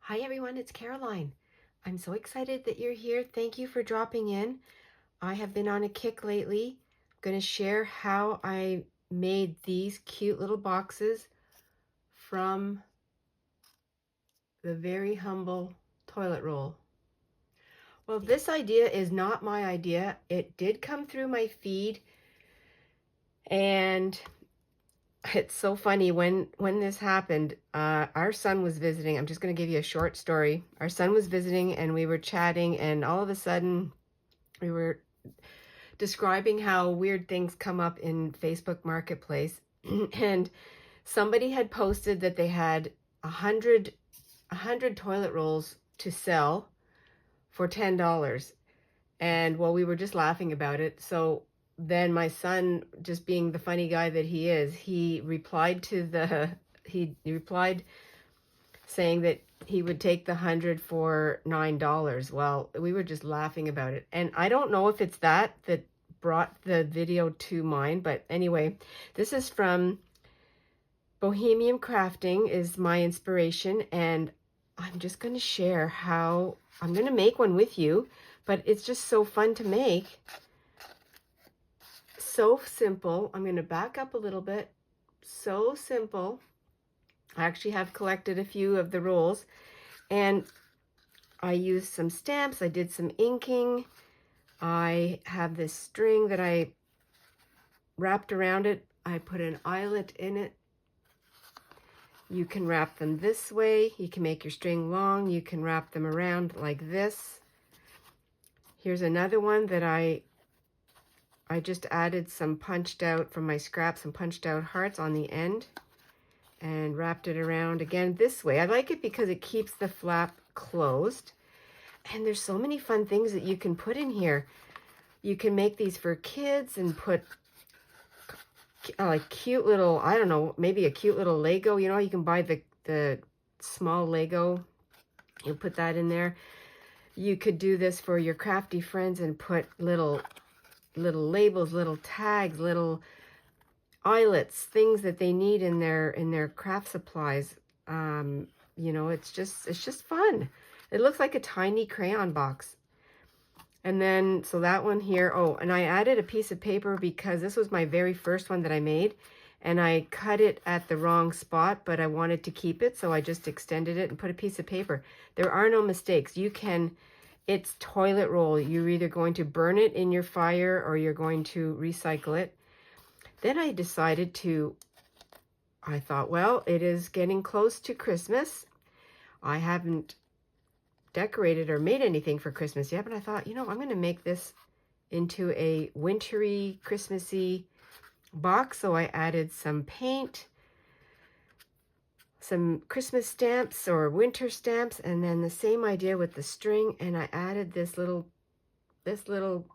Hi everyone, it's Caroline. I'm so excited that you're here. Thank you for dropping in. I have been on a kick lately. I'm going to share how I made these cute little boxes from the very humble toilet roll. Well, this idea is not my idea. It did come through my feed, and it's so funny when this happened. Our son was visiting. I'm just going to give you a short story. Our son was visiting and we were chatting, and all of a sudden we were describing how weird things come up in Facebook Marketplace. And somebody had posted that they had a hundred toilet rolls to sell for $10. And well, we were just laughing about it. So then my son, just being the funny guy that he is, he replied saying that he would take the 100 for $9. Well, we were just laughing about it. And I don't know if it's that brought the video to mind, but anyway, this is from Bohemian Crafting is my inspiration, and I'm just going to share how I'm going to make one with you, but it's just so fun to make. So simple. I'm going to back up a little bit. So simple. I actually have collected a few of the rolls, and I used some stamps. I did some inking. I have this string that I wrapped around it. I put an eyelet in it. You can wrap them this way. You can make your string long. You can wrap them around like this. Here's another one that I just added some punched out from my scraps, some punched out hearts on the end, and wrapped it around again this way. I like it because it keeps the flap closed. And there's so many fun things that you can put in here. You can make these for kids and put like cute little, I don't know, maybe a cute little Lego. You know, you can buy the small Lego. You put that in there. You could do this for your crafty friends and put little labels, little tags, little eyelets, things that they need in their craft supplies. You know, it's just fun. It looks like a tiny crayon box. And then, so that one here, oh, and I added a piece of paper because this was my very first one that I made, and I cut it at the wrong spot, but I wanted to keep it, so I just extended it and put a piece of paper. There are no mistakes. You can, it's toilet roll. You're either going to burn it in your fire or you're going to recycle it. Then I decided I thought, well, it is getting close to Christmas. I haven't decorated or made anything for Christmas yet, but I thought, you know, I'm going to make this into a wintry, Christmassy box. So I added some paint, some Christmas stamps or winter stamps, and then the same idea with the string. And I added this little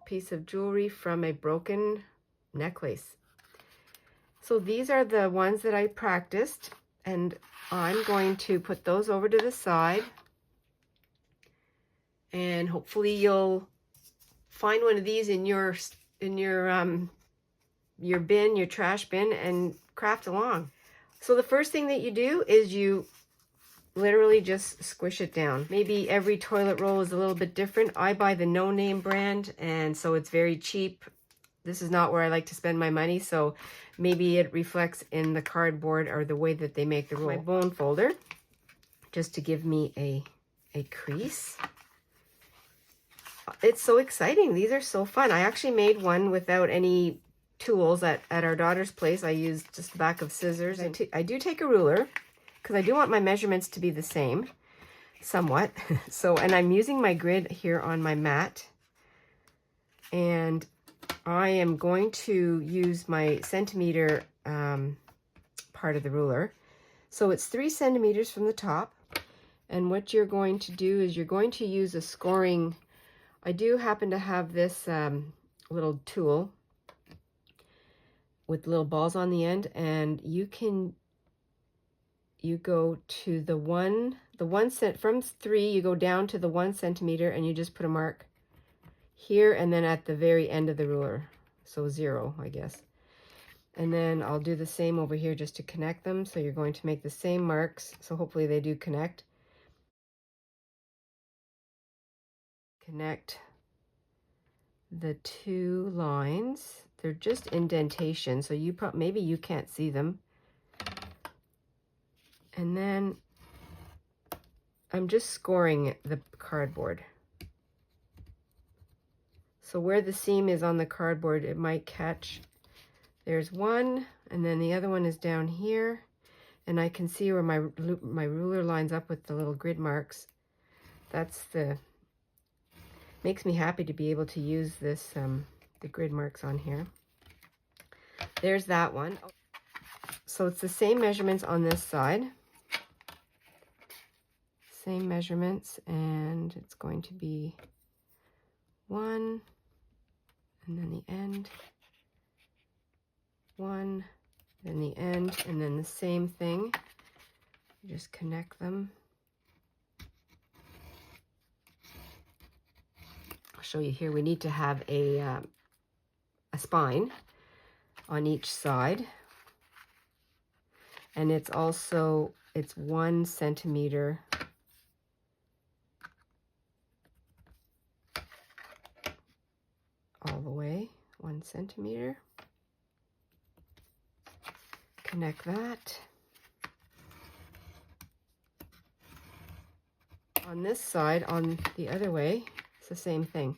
piece of jewelry from a broken necklace. So these are the ones that I practiced, and I'm going to put those over to the side. And hopefully you'll find one of these in your bin, your trash bin, and craft along. So the first thing that you do is you literally just squish it down. Maybe every toilet roll is a little bit different. I buy the No Name brand, and so it's very cheap. This is not where I like to spend my money, so maybe it reflects in the cardboard or the way that they make the roll. My bone folder, just to give me a crease. It's so exciting. These are so fun. I actually made one without any tools at our daughter's place. I used just the back of scissors. I do take a ruler because I do want my measurements to be the same somewhat. So, and I'm using my grid here on my mat, and I am going to use my centimeter part of the ruler. So it's 3 centimeters from the top. And what you're going to do is you're going to use a scoring. I do happen to have this little tool with little balls on the end, and you go to from 3, you go down to the 1 centimeter, and you just put a mark here and then at the very end of the ruler. So 0, I guess. And then I'll do the same over here just to connect them. So you're going to make the same marks. So hopefully they do connect. connect the two lines. They're just indentations, so maybe you can't see them. And then I'm just scoring the cardboard. So where the seam is on the cardboard, it might catch. There's one, and then the other one is down here. And I can see where my ruler lines up with the little grid marks. Makes me happy to be able to use this, the grid marks on here. There's that one. So it's the same measurements on this side. Same measurements, and it's going to be 1, and then the end, 1, then the end, and then the same thing. Just connect them. I'll show you here. We need to have a spine on each side, and it's 1 centimeter all the way, 1 centimeter. Connect that. On this side, on the other way, it's the same thing.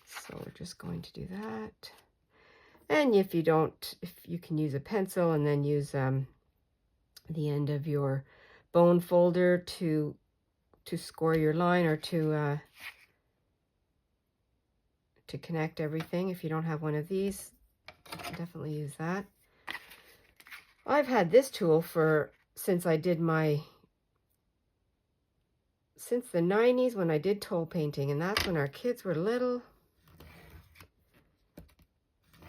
So we're just going to do that. And if you can use a pencil and then use the end of your bone folder to score your line, or to connect everything. If you don't have one of these, you can definitely use that. I've had this tool since the 90s, when I did toll painting, and that's when our kids were little.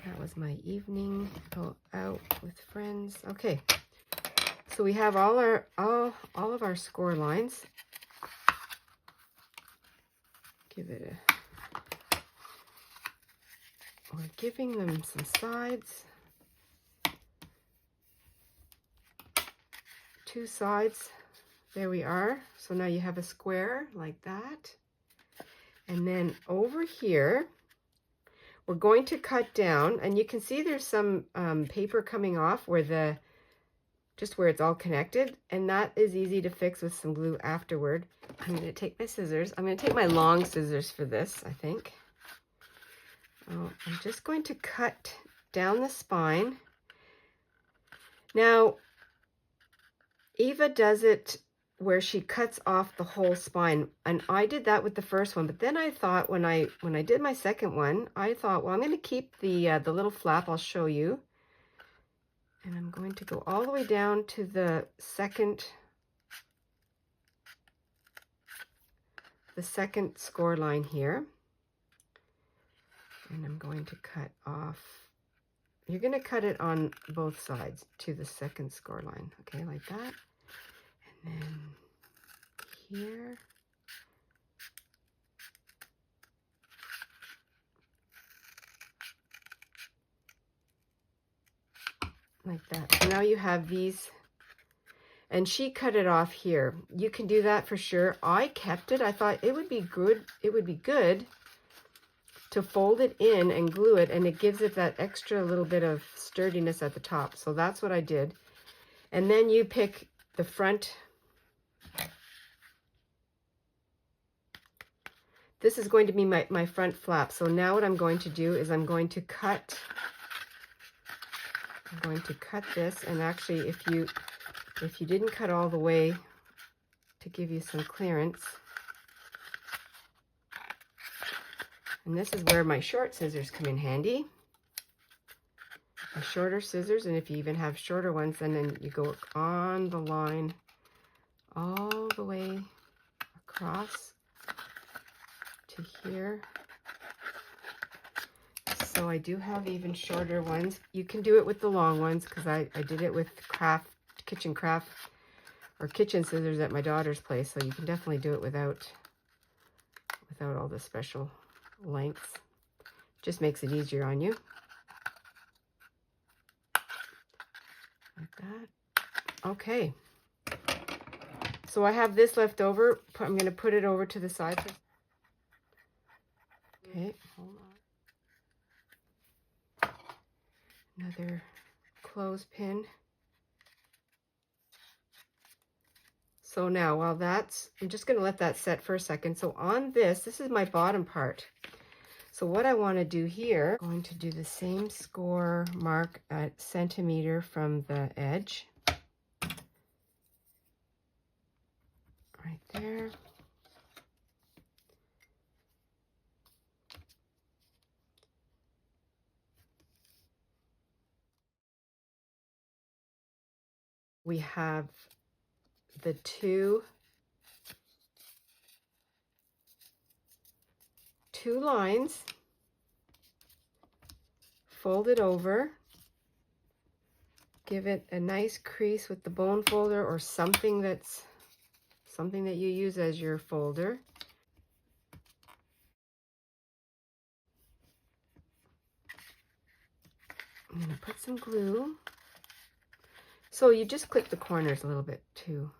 That was my evening go out with friends. Okay, so we have all of our score lines. We're giving them some sides. 2 sides. There we are. So now you have a square like that. And then over here, we're going to cut down, and you can see there's some paper coming off just where it's all connected, and that is easy to fix with some glue afterward. I'm going to take my scissors. I'm going to take my long scissors for this, I think. I'm just going to cut down the spine. Now, Eva does it where she cuts off the whole spine, and I did that with the first one, but then I thought when I did my second one, I thought, well, I'm going to keep the little flap. I'll show you. And I'm going to go all the way down to the second score line here. And I'm going to cut off. You're going to cut it on both sides to the second score line, okay, like that. And then here. Like that. So now you have these, and she cut it off here. You can do that for sure. I kept it. I thought it would be good. It would be good to fold it in and glue it, and it gives it that extra little bit of sturdiness at the top. So that's what I did. And then you pick the front. This is going to be my front flap. So now what I'm going to do is I'm going to cut this, and actually if you didn't cut all the way to give you some clearance, and this is where my short scissors come in handy. A shorter scissors, and if you even have shorter ones, then you go on the line all the way across to here. So I do have even shorter ones. You can do it with the long ones, because I did it with kitchen scissors at my daughter's place. So you can definitely do it without all the special lengths. Just makes it easier on you. Like that. Okay. So I have this left over. I'm going to put it over to the side. Okay, hold on. Another clothespin. So now while that's, I'm just going to let that set for a second. So on this is my bottom part. So what I want to do here, I'm going to do the same score mark a centimeter from the edge. Right there. We have the two lines, fold it over, give it a nice crease with the bone folder or something that you use as your folder. I'm going to put some glue. So you just clip the corners a little bit to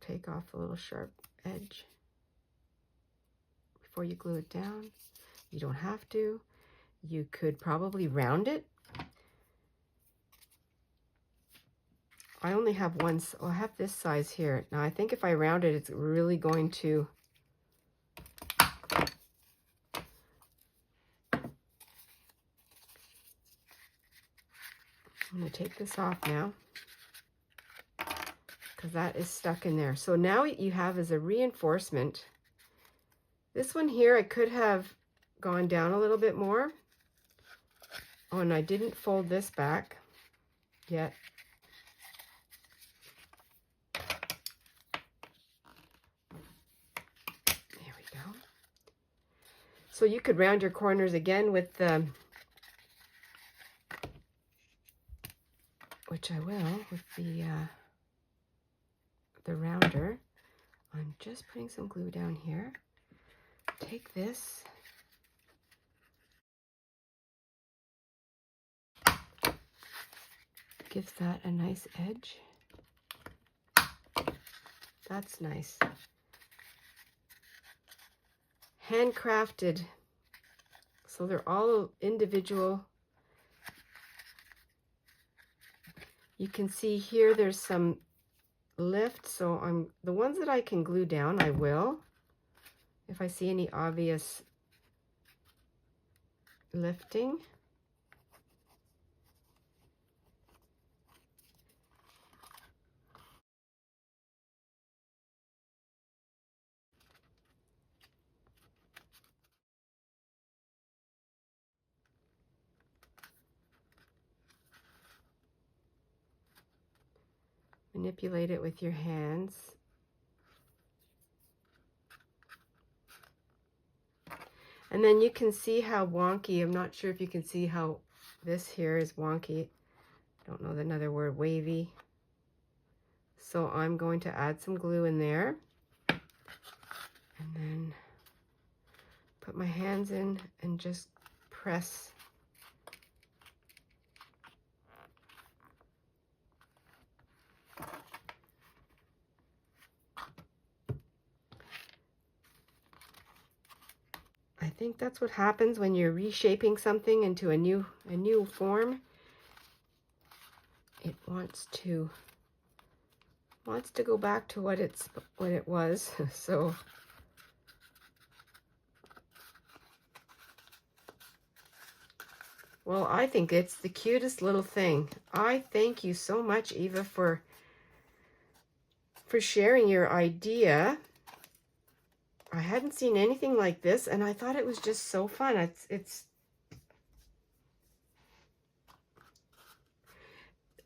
take off a little sharp edge before you glue it down. You don't have to. You could probably round it. I only have one, so I have this size here. Now I think if I round it, it's really going to I'm going to take this off now because that is stuck in there. So now what you have is a reinforcement. This one here, I could have gone down a little bit more. Oh, and I didn't fold this back yet. There we go. So you could round your corners again with the, which I will, with the rounder. I'm just putting some glue down here. Take this. Gives that a nice edge. That's nice. Handcrafted. So they're all individual. You can see here there's some lift, so the ones that I can glue down, I will. If I see any obvious lifting. Manipulate it with your hands. And then you can see how wonky, I'm not sure if you can see how this here is wonky. I don't know another word, wavy. So I'm going to add some glue in there. And then put my hands in and just press. I think that's what happens when you're reshaping something into a new form. It wants to go back to what it was. So well, I think it's the cutest little thing. I thank you so much, Eva, for sharing your idea. I hadn't seen anything like this, and I thought it was just so fun. It's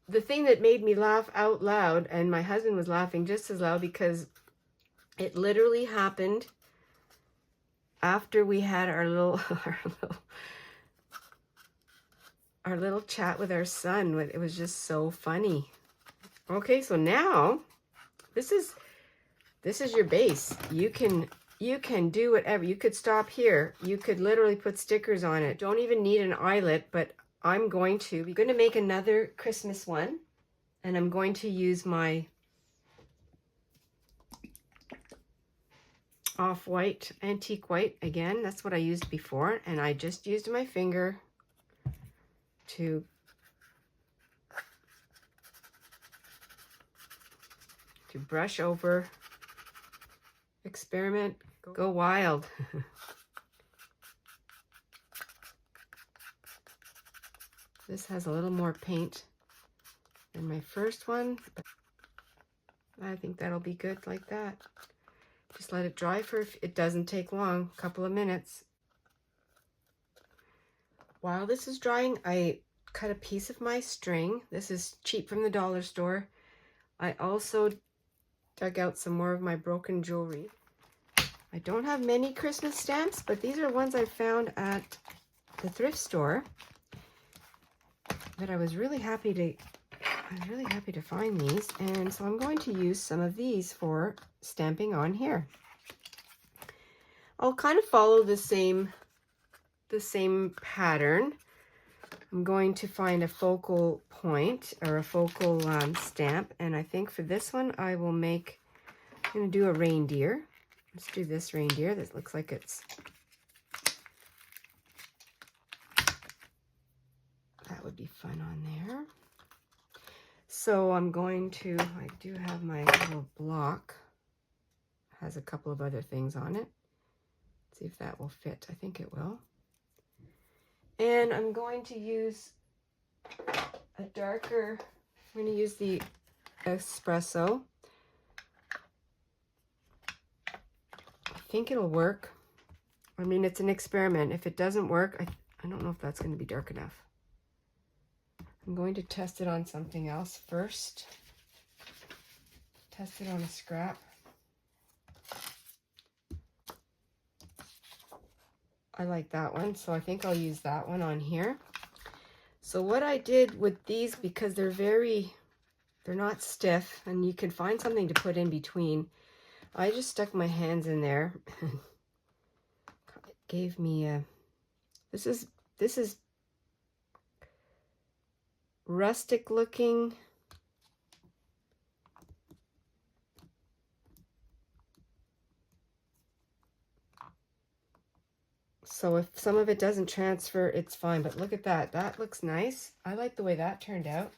the thing that made me laugh out loud, and my husband was laughing just as loud because it literally happened after we had our little our little chat with our son. It was just so funny. Okay, so now this is your base. You can do whatever. You could stop here. You could literally put stickers on it. Don't even need an eyelet, but I'm going to make another Christmas one, and I'm going to use my off-white, antique white again. That's what I used before, and I just used my finger to brush over. Experiment, go wild. This has a little more paint than my first one, but I think that'll be good like that. Just let it dry for, it doesn't take long, a couple of minutes. While this is drying, I cut a piece of my string. This is cheap from the dollar store. I also dug out some more of my broken jewelry. I don't have many Christmas stamps, but these are ones I found at the thrift store. But I was really happy to find these, and so I'm going to use some of these for stamping on here. I'll kind of follow the same pattern. I'm going to find a focal point or a focal stamp, and I think for this one I'm going to do a reindeer. Let's do this reindeer. This looks like it's, that would be fun on there. So I'm going to, I do have my little block. It has a couple of other things on it. Let's see if that will fit. I think it will. And I'm going to use a darker, I'm going to use the espresso. I think it'll work. I mean, it's an experiment. If it doesn't work, I don't know if that's going to be dark enough. I'm going to test it on something else first. Test it on a scrap. I like that one, so I think I'll use that one on here. So what I did with these, because they're not stiff, and you can find something to put in between, I just stuck my hands in there. It gave me a, this is rustic looking. So if some of it doesn't transfer, it's fine, but look at that. That looks nice. I like the way that turned out.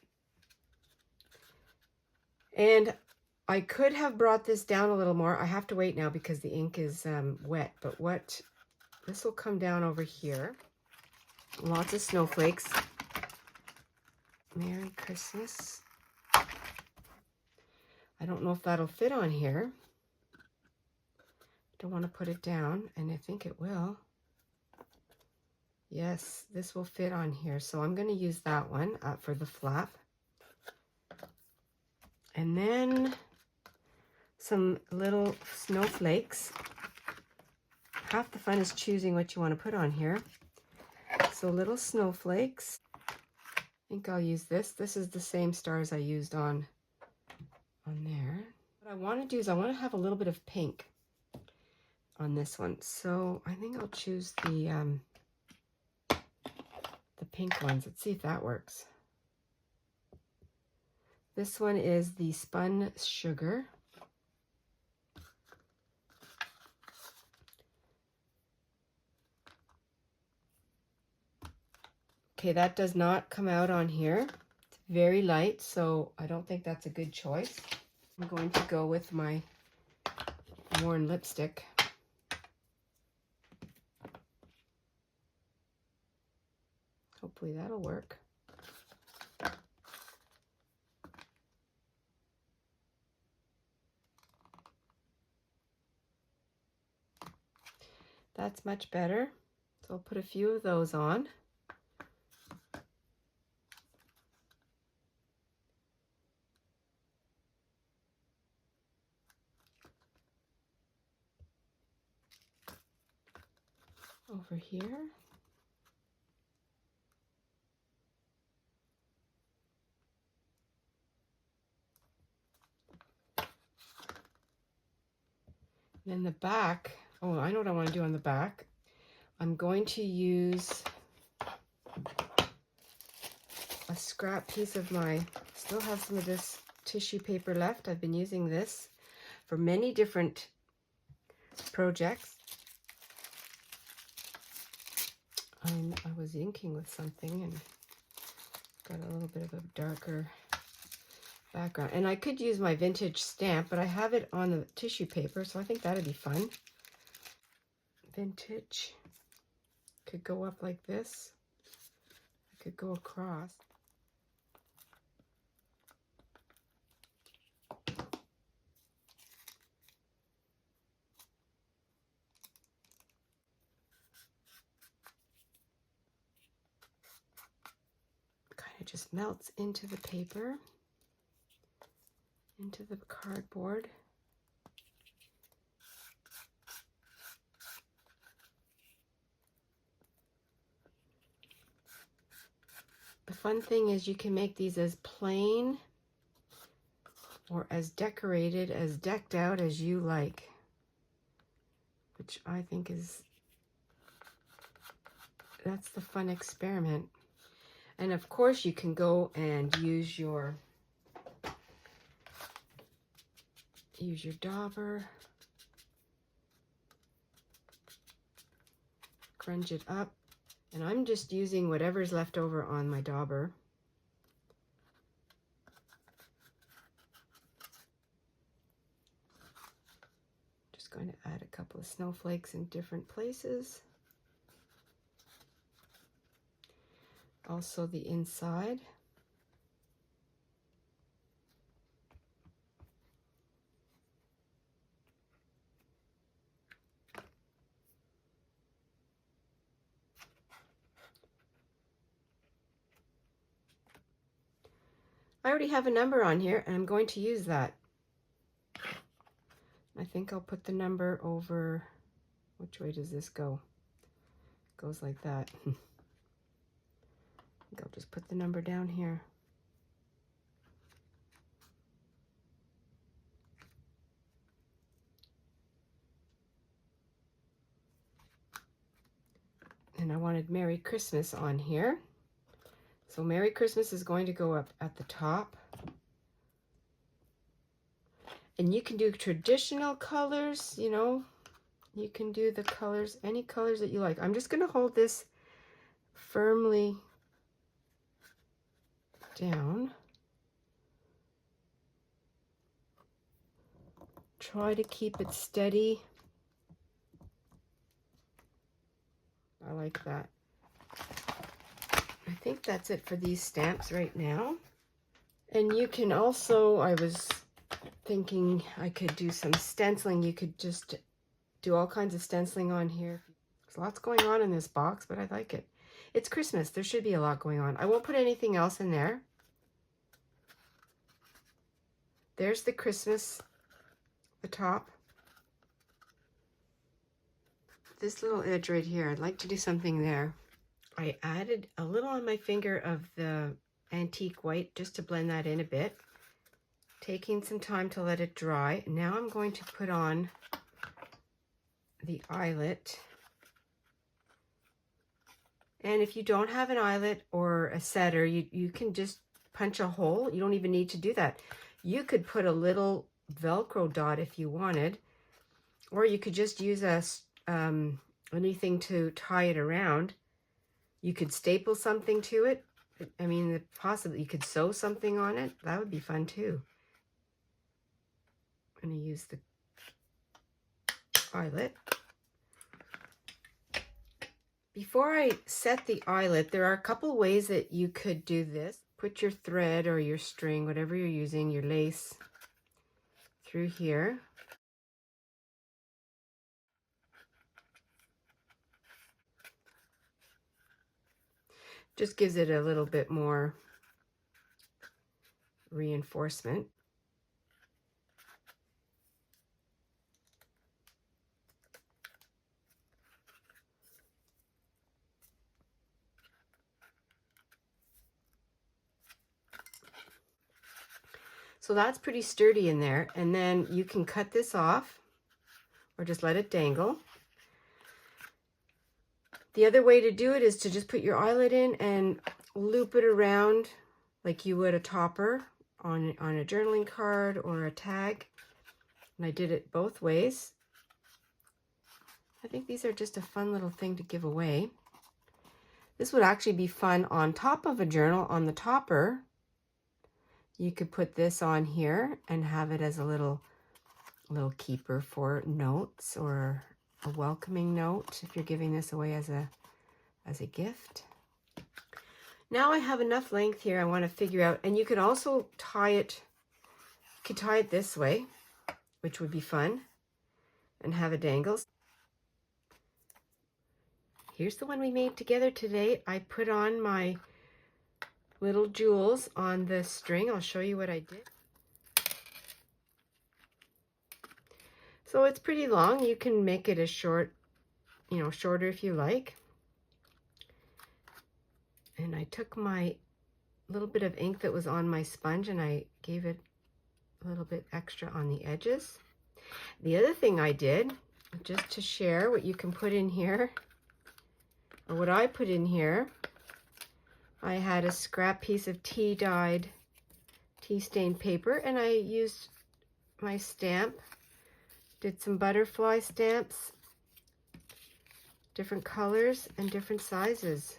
And I could have brought this down a little more. I have to wait now because the ink is wet, but this will come down over here. Lots of snowflakes. Merry Christmas. I don't know if that'll fit on here. Don't want to put it down, and I think it will. Yes, this will fit on here. So I'm going to use that one for the flap. And then some little snowflakes. Half the fun is choosing what you want to put on here. So little snowflakes. I think I'll use this. This is the same stars I used on there. What I want to do is I want to have a little bit of pink on this one. So I think I'll choose the pink ones. Let's see if that works. This one is the spun sugar. Okay, that does not come out on here. It's very light, so I don't think that's a good choice. I'm going to go with my worn lipstick. Hopefully that'll work. That's much better. So I'll put a few of those on. Over here. Then the back, oh, I know what I want to do on the back. I'm going to use a scrap piece of still have some of this tissue paper left. I've been using this for many different projects. I was inking with something and got a little bit of a darker background. And I could use my vintage stamp, but I have it on the tissue paper, so I think that'd be fun. Vintage could go up like this. I could go across. Kind of just melts into the paper, into the cardboard. The fun thing is you can make these as plain or as decorated, as decked out as you like, which I think is, that's the fun experiment. And of course you can go and use your dauber, grunge it up, and I'm just using whatever's left over on my dauber. Just going to add a couple of snowflakes in different places. Also the inside. I already have a number on here and I'm going to use that. I think I'll put the number over, which way does this go? It goes like that. I think I'll just put the number down here. And I wanted Merry Christmas on here. So Merry Christmas is going to go up at the top. And you can do traditional colors, you know, you can do the colors, any colors that you like. I'm just going to hold this firmly down. Try to keep it steady. I like that. I think that's it for these stamps right now. And you can also, I was thinking I could do some stenciling. You could just do all kinds of stenciling on here. There's lots going on in this box, but I like it. It's Christmas. There should be a lot going on. I won't put anything else in there. There's the Christmas, the top. This little edge right here, I'd like to do something there. I added a little on my finger of the antique white just to blend that in a bit. Taking some time to let it dry. Now I'm going to put on the eyelet. And if you don't have an eyelet or a setter, you can just punch a hole. You don't even need to do that. You could put a little Velcro dot if you wanted, or you could just use anything to tie it around. You could staple something to it. I mean, possibly you could sew something on it. That would be fun too. I'm going to use the eyelet. Before I set the eyelet, there are a couple ways that you could do this. Put your thread or your string, whatever you're using, your lace, through here. Just gives it a little bit more reinforcement. So that's pretty sturdy in there. And then you can cut this off or just let it dangle. The other way to do it is to just put your eyelet in and loop it around like you would a topper on a journaling card or a tag. And I did it both ways. I think these are just a fun little thing to give away. This would actually be fun on top of a journal on the topper. You could put this on here and have it as a little keeper for notes or a welcoming note if you're giving this away as a gift. Now I have enough length here I want to figure out, and you could also tie it, you could tie it this way, which would be fun, and have a dangle. Here's the one we made together today. I put on my little jewels on the string. I'll show you what I did. So it's pretty long. You can make it as short, shorter if you like. And I took my little bit of ink that was on my sponge and I gave it a little bit extra on the edges. The other thing I did, just to share what you can put in here, or what I put in here, I had a scrap piece of tea-dyed, tea-stained paper, and I used my stamp, did some butterfly stamps, different colors and different sizes.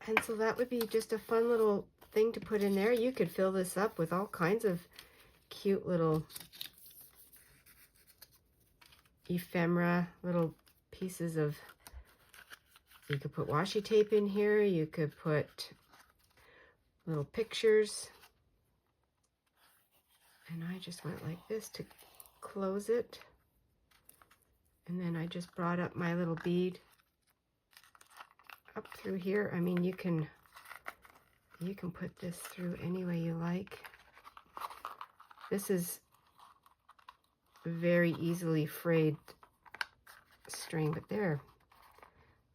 And so that would be just a fun little thing to put in there. You could fill this up with all kinds of cute little ephemera, little pieces of, you could put washi tape in here, you could put little pictures. And I just went like this to close it. And then I just brought up my little bead up through here. I mean, you can put this through any way you like. This is very easily frayed string, but there,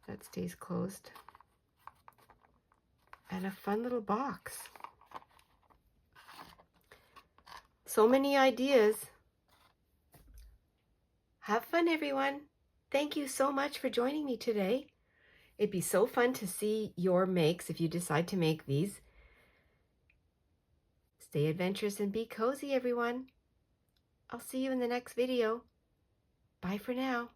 that stays closed. And a fun little box. So many ideas. Have fun, everyone. Thank you so much for joining me today. It'd be so fun to see your makes if you decide to make these. Stay adventurous and be cozy, everyone. I'll see you in the next video. Bye for now.